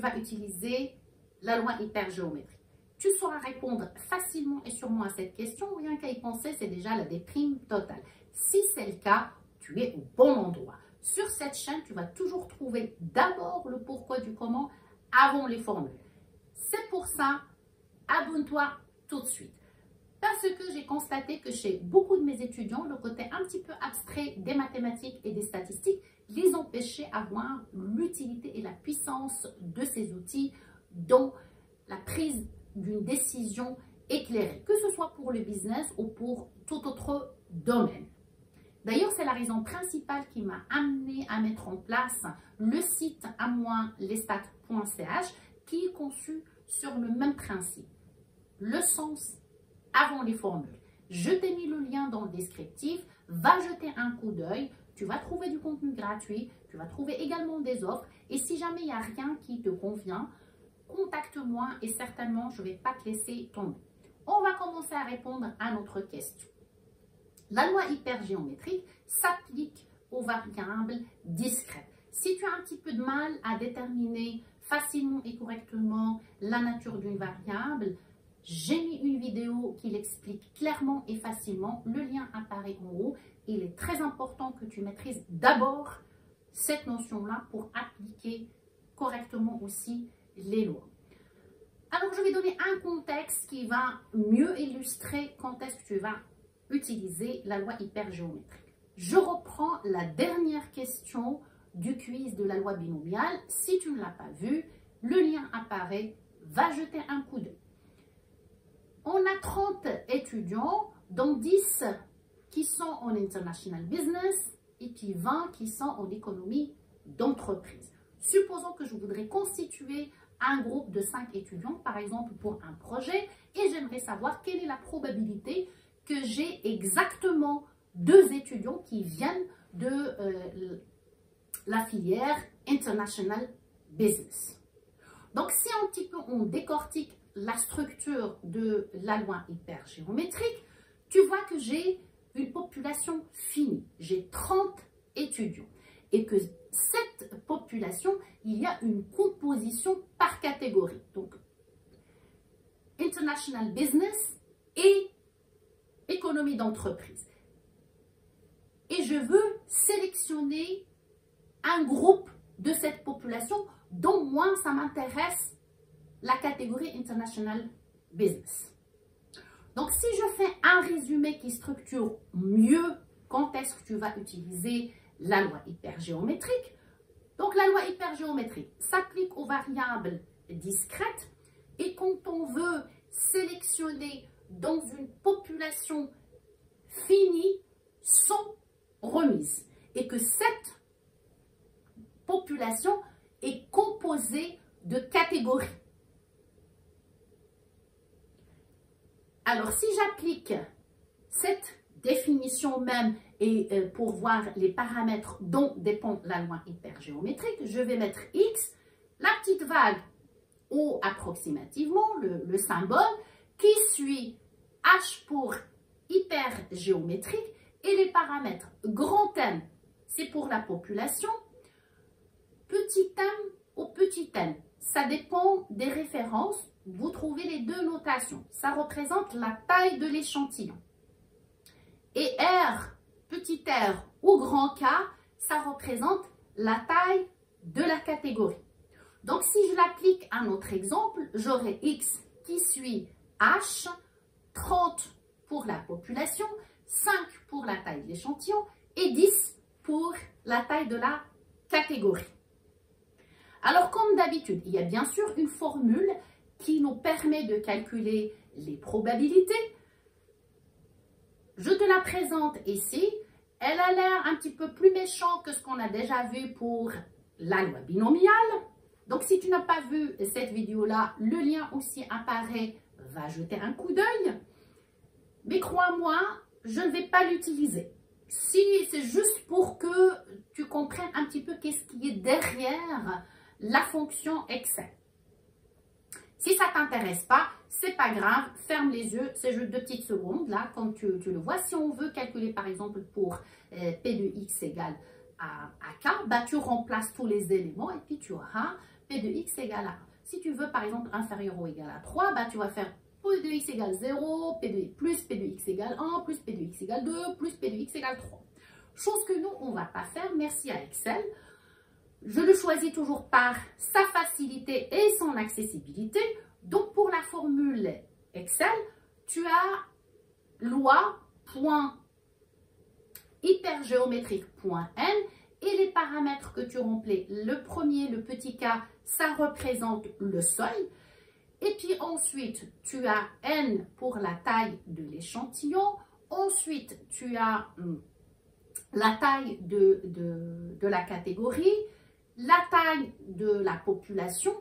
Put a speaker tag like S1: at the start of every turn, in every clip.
S1: tu vas utiliser la loi hypergéométrique? Tu sauras répondre facilement et sûrement à cette question. Rien qu'à y penser, c'est déjà la déprime totale. Si c'est le cas, tu es au bon endroit. Sur cette chaîne, tu vas toujours trouver d'abord le pourquoi du comment avant les formules. C'est pour ça, abonne-toi tout de suite. Parce que j'ai constaté que chez beaucoup de mes étudiants, le côté un petit peu abstrait des mathématiques et des statistiques les empêchait d'avoir l'utilité et la puissance de ces outils dans la prise d'une décision éclairée, que ce soit pour le business ou pour tout autre domaine. D'ailleurs, c'est la raison principale qui m'a amené à mettre en place le site lestats.ch qui est conçu sur le même principe. Le sens avant les formules. Je t'ai mis le lien dans le descriptif. Va jeter un coup d'œil. Tu vas trouver du contenu gratuit. Tu vas trouver également des offres. Et si jamais il n'y a rien qui te convient, contacte-moi et certainement, je ne vais pas te laisser tomber. On va commencer à répondre à notre question. La loi hypergéométrique s'applique aux variables discrètes. Si tu as un petit peu de mal à déterminer facilement et correctement la nature d'une variable, j'ai mis une vidéo qui l'explique clairement et facilement. Le lien apparaît en haut. Il est très important que tu maîtrises d'abord cette notion-là pour appliquer correctement aussi les lois. Alors, je vais donner un contexte qui va mieux illustrer quand est-ce que tu vas utiliser la loi hypergéométrique. Je reprends la dernière question du quiz de la loi binomiale. Si tu ne l'as pas vu, le lien apparaît. Va jeter un coup d'œil. On a 30 étudiants, dont 10 qui sont en international business et puis 20 qui sont en économie d'entreprise. Supposons que je voudrais constituer un groupe de 5 étudiants, par exemple, pour un projet, et j'aimerais savoir quelle est la probabilité que j'ai exactement 2 étudiants qui viennent de la filière International Business. Donc, si un petit peu on décortique la structure de la loi hypergéométrique, tu vois que j'ai une population finie. J'ai 30 étudiants. Et que cette population, il y a une composition par catégorie. Donc, International Business et économie d'entreprise. Et je veux sélectionner un groupe de cette population dont moi, ça m'intéresse la catégorie International Business. Donc, si je fais un résumé qui structure mieux quand est-ce que tu vas utiliser la loi hypergéométrique. Donc, la loi hypergéométrique s'applique aux variables discrètes et quand on veut sélectionner dans une population finie sans remise et que cette population est composée de catégories. Alors, si j'applique cette définition même et pour voir les paramètres dont dépend la loi hypergéométrique, je vais mettre X, la petite vague ou approximativement le symbole qui suit H pour hypergéométrique et les paramètres grand M, c'est pour la population, petit m ou petit n, ça dépend des références. Vous trouvez les deux notations. Ça représente la taille de l'échantillon. Et R, petit r ou grand K, ça représente la taille de la catégorie. Donc, si je l'applique à notre exemple, j'aurai X qui suit H, 30 pour la population, 5 pour la taille de l'échantillon et 10 pour la taille de la catégorie. Alors, comme d'habitude, il y a bien sûr une formule qui nous permet de calculer les probabilités. Je te la présente ici. Elle a l'air un petit peu plus méchante que ce qu'on a déjà vu pour la loi binomiale. Donc, si tu n'as pas vu cette vidéo-là, le lien aussi apparaît. Va jeter un coup d'œil. Mais crois-moi, je ne vais pas l'utiliser. Si c'est juste pour que tu comprennes un petit peu qu'est-ce qui est derrière la fonction Excel. Si ça ne t'intéresse pas, c'est pas grave, ferme les yeux, c'est juste 2 petites secondes, là, comme tu le vois. Si on veut calculer, par exemple, pour P de X égale à K, bah, tu remplaces tous les éléments et puis tu auras P de x égale à 1. Si tu veux par exemple inférieur ou égal à 3, bah, tu vas faire P de x égale 0, plus P de x égale 1, plus P de x égale 2, plus P de x égale 3. Chose que nous, on ne va pas faire, merci à Excel. Je le choisis toujours par sa facilité et son accessibilité. Donc, pour la formule Excel, tu as loi.hypergéométrique.n et les paramètres que tu remplis. Le premier, le petit k, ça représente le seuil. Et puis ensuite, tu as n pour la taille de l'échantillon. Ensuite, tu as la taille de la catégorie, la taille de la population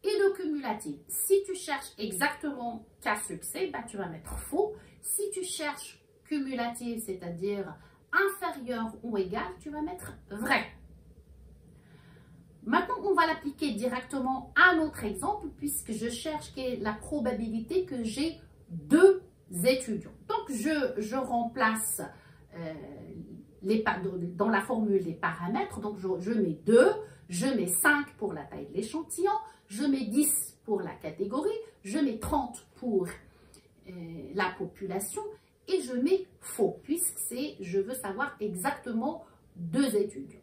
S1: et le cumulatif. Si tu cherches exactement cas succès, bah, tu vas mettre faux. Si tu cherches cumulatif, c'est-à-dire inférieur ou égal, tu vas mettre vrai. Maintenant, on va l'appliquer directement à notre exemple puisque je cherche quelle est la probabilité que j'ai 2 étudiants. Donc, je remplace dans la formule les paramètres. Donc, je mets 2, je mets 5 pour la taille de l'échantillon, je mets 10 pour la catégorie, je mets 30 pour la population et je mets faux puisque je veux savoir exactement 2 étudiants.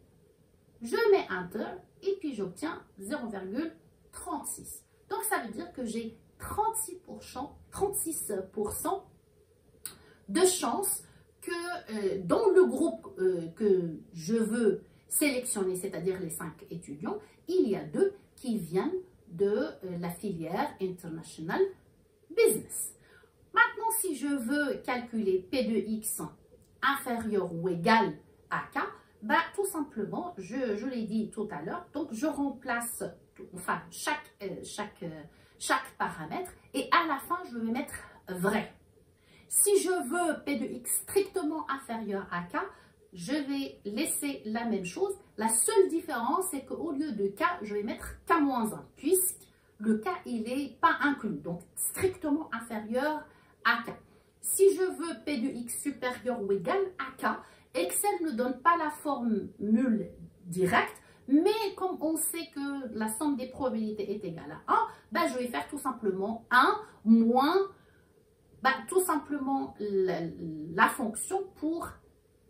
S1: Je mets Enter et puis j'obtiens 0,36. Donc, ça veut dire que j'ai 36% de chance que dans le groupe que je veux sélectionner, c'est-à-dire les 5 étudiants, il y a 2 qui viennent de la filière International Business. Maintenant, si je veux calculer P de x inférieur ou égal à K, bah, tout simplement, je l'ai dit tout à l'heure, donc je remplace enfin, chaque paramètre et à la fin, je vais mettre vrai. Si je veux P de x strictement inférieur à K, je vais laisser la même chose. La seule différence, c'est qu'au lieu de K, je vais mettre K-1, puisque le K, il n'est pas inclus, donc strictement inférieur à K. Si je veux P de x supérieur ou égal à K, Excel ne donne pas la formule directe, mais comme on sait que la somme des probabilités est égale à 1, ben je vais faire tout simplement 1 moins tout simplement la fonction pour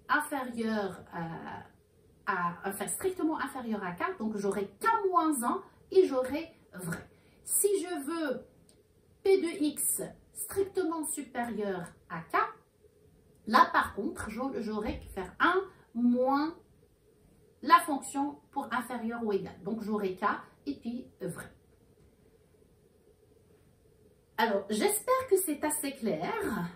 S1: inférieur enfin strictement inférieur à K, donc j'aurai K-1 et j'aurai vrai. Si je veux P de x strictement supérieur à K, là par contre, j'aurai que faire 1 moins la fonction pour inférieur ou égal. Donc j'aurai K et puis vrai. Alors, j'espère que c'est assez clair.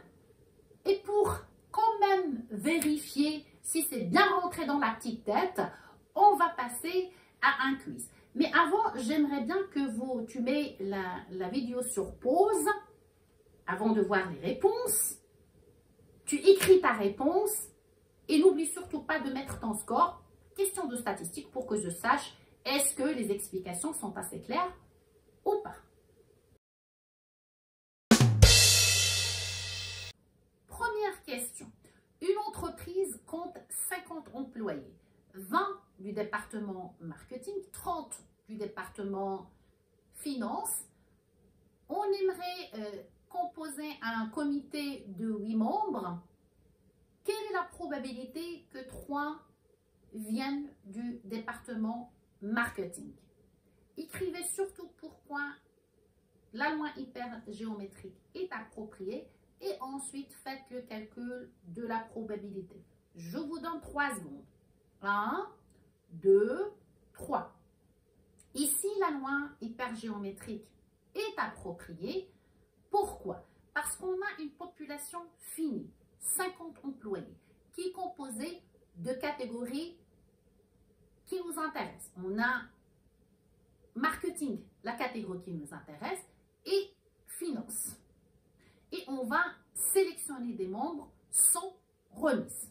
S1: Et pour quand même vérifier si c'est bien rentré dans la petite tête, on va passer à un quiz. Mais avant, j'aimerais bien que tu mets la vidéo sur pause avant de voir les réponses. Tu écris ta réponse et n'oublie surtout pas de mettre ton score. Question de statistique pour que je sache est-ce que les explications sont assez claires ou pas. Première question. Une entreprise compte 50 employés, 20 du département marketing, 30 du département finance. On aimerait composer un comité de 8 membres. Quelle est la probabilité que 3 viennent du département marketing? Écrivez surtout pourquoi la loi hypergéométrique est appropriée et ensuite faites le calcul de la probabilité. Je vous donne 3 secondes. 1, 2, 3. Ici, la loi hypergéométrique est appropriée. Pourquoi? Parce qu'on a une population finie, 50 employés, qui est composée de catégories qui nous intéressent. On a marketing, la catégorie qui nous intéresse, et finance. Et on va sélectionner des membres sans remise.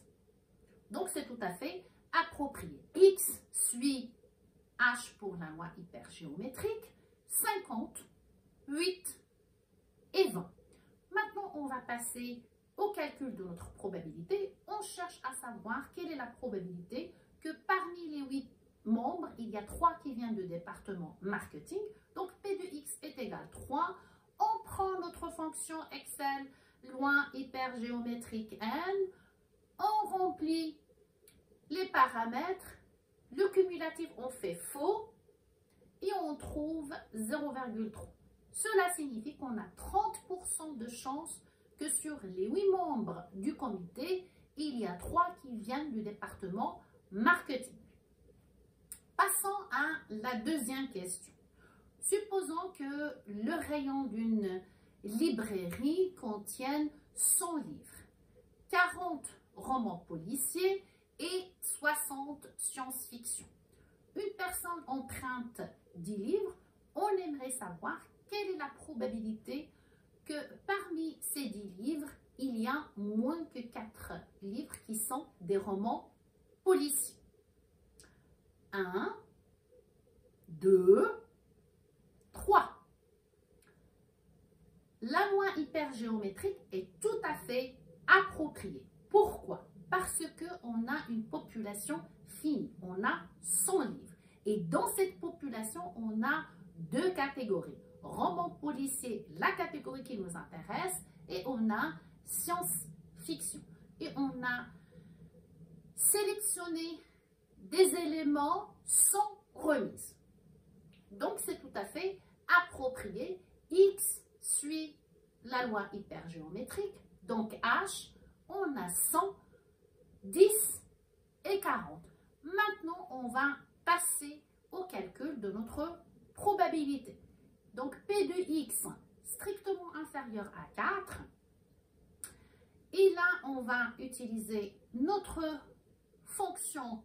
S1: Donc, c'est tout à fait approprié. X suit H pour la loi hypergéométrique, 50, 8 et 20. Maintenant, on va passer au calcul de notre probabilité. On cherche à savoir quelle est la probabilité que parmi les 8 membres, il y a 3 qui viennent du département marketing. Donc, P de X est égal à 3. On prend notre fonction Excel, loi hypergéométrique N. On remplit les paramètres. Le cumulatif, on fait faux. Et on trouve 0,3. Cela signifie qu'on a 30% de chance que sur les 8 membres du comité, il y a 3 qui viennent du département marketing. Passons à la deuxième question. Supposons que le rayon d'une librairie contienne 100 livres, 40 romans policiers et 60 science-fiction. Une personne emprunte 10 livres. On aimerait savoir quelle est la probabilité que parmi ces 10 livres, il y a moins que 4 livres qui sont des romans policiers. 1, 2, 3. La loi hypergéométrique est tout à fait appropriée. Pourquoi? Parce qu'on a une population finie. On a 100 livres. Et dans cette population, on a 2 catégories. Romans policiers, la catégorie qui nous intéresse, et on a science-fiction. Et on a sélectionné des éléments sans remise. Donc, c'est tout à fait approprié. X suit la loi hypergéométrique. Donc, H, on a 100, 10 et 40. Maintenant, on va passer au calcul de notre probabilité. Donc, P de X strictement inférieur à 4. Et là, on va utiliser notre fonction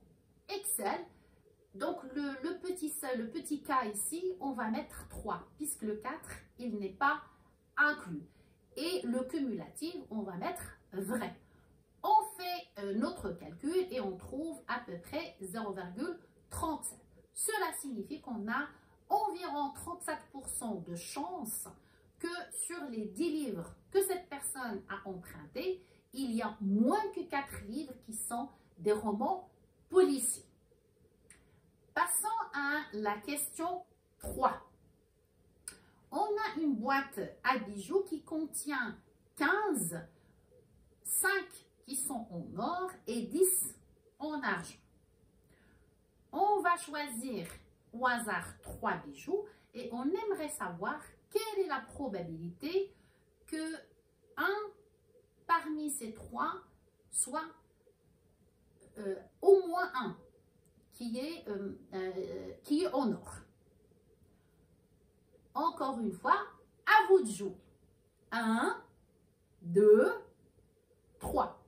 S1: Excel. Donc, le petit cas ici, on va mettre 3, puisque le 4, il n'est pas inclus. Et le cumulatif, on va mettre vrai. On fait notre calcul et on trouve à peu près 0,37. Cela signifie qu'on a environ 37% de chance que sur les 10 livres que cette personne a empruntés, il y a moins que 4 livres qui sont des romans policiers. Passons à la question 3. On a une boîte à bijoux qui contient 15, 5 qui sont en or et 10 en argent. On va choisir au hasard 3 bijoux et on aimerait savoir quelle est la probabilité que un parmi ces 3 soit au moins un qui est en or. Encore une fois, à vous de jouer. 1, 2, 3.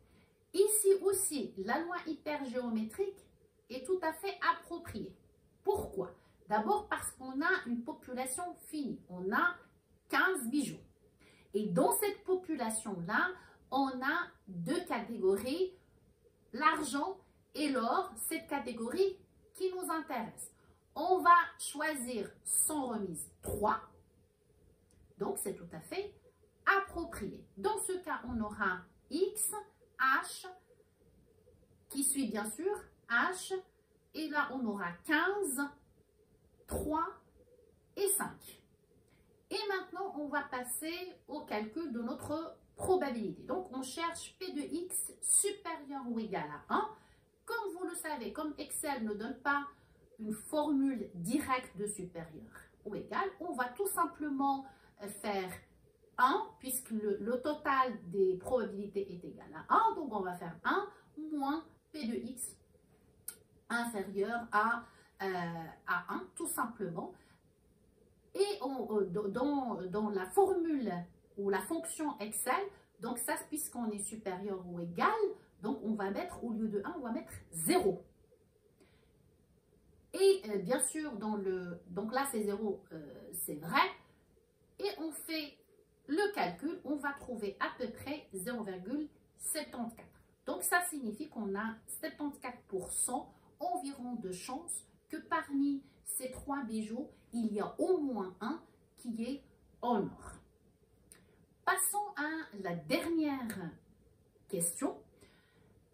S1: Ici aussi, la loi hypergéométrique est tout à fait appropriée. Pourquoi? D'abord parce qu'on a une population finie. On a 15 bijoux. Et dans cette population-là, on a 2 catégories, l'argent et l'or, cette catégorie qui nous intéresse. On va choisir sans remise 3. Donc, c'est tout à fait approprié. Dans ce cas, on aura X, H, qui suit bien sûr H. Et là, on aura 15, 3 et 5. Et maintenant, on va passer au calcul de notre probabilité. Donc, on cherche P de X supérieur ou égal à 1. Comme vous le savez, comme Excel ne donne pas une formule directe de supérieur ou égal, on va tout simplement faire 1, puisque le total des probabilités est égal à 1. Donc, on va faire 1 moins P de X inférieur à 1, tout simplement. Et dans la formule ou la fonction Excel, donc ça, puisqu'on est supérieur ou égal, donc on va mettre, au lieu de 1, on va mettre 0. Et bien sûr, donc là c'est 0, c'est vrai. Et on fait le calcul, on va trouver à peu près 0,74. Donc ça signifie qu'on a 74% environ de chances que parmi ces 3 bijoux, il y a au moins un qui est en or. Passons à la dernière question.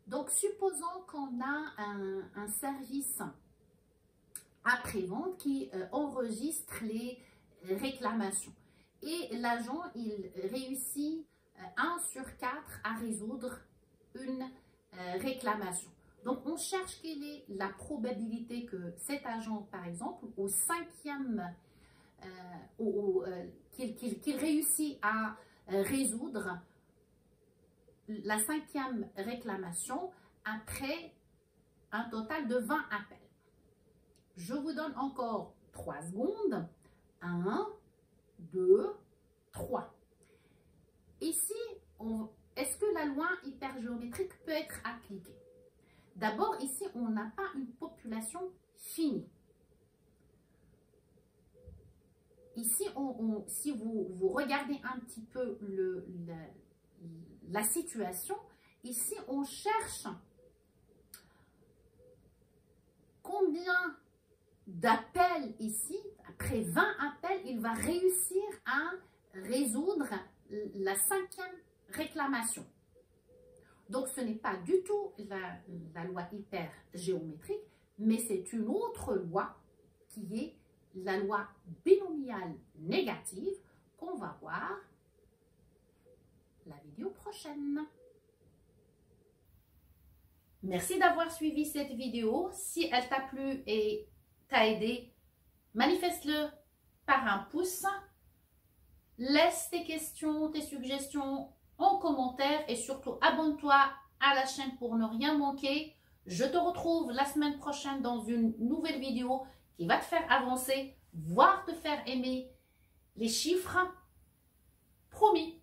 S1: Donc, supposons qu'on a un service après-vente qui enregistre les réclamations. Et l'agent, il réussit 1 sur 4 à résoudre une réclamation. Donc, on cherche quelle est la probabilité que cet agent, par exemple, au 5e, qu'il réussit à résoudre la 5e réclamation après un total de 20 appels. Je vous donne encore 3 secondes. 1, 2, 3. Ici, est-ce que la loi hypergéométrique peut être appliquée? D'abord, ici, on n'a pas une population finie. Ici, si vous regardez un petit peu la situation, ici, on cherche combien d'appels ici, après 20 appels, il va réussir à résoudre la 5e réclamation. Donc, ce n'est pas du tout la loi hypergéométrique, mais c'est une autre loi qui est la loi binomiale négative qu'on va voir la vidéo prochaine. Merci d'avoir suivi cette vidéo. Si elle t'a plu et t'a aidé, manifeste-le par un pouce. Laisse tes questions, tes suggestions en commentaire et surtout abonne-toi à la chaîne pour ne rien manquer. Je te retrouve la semaine prochaine dans une nouvelle vidéo qui va te faire avancer, voire te faire aimer les chiffres. Promis.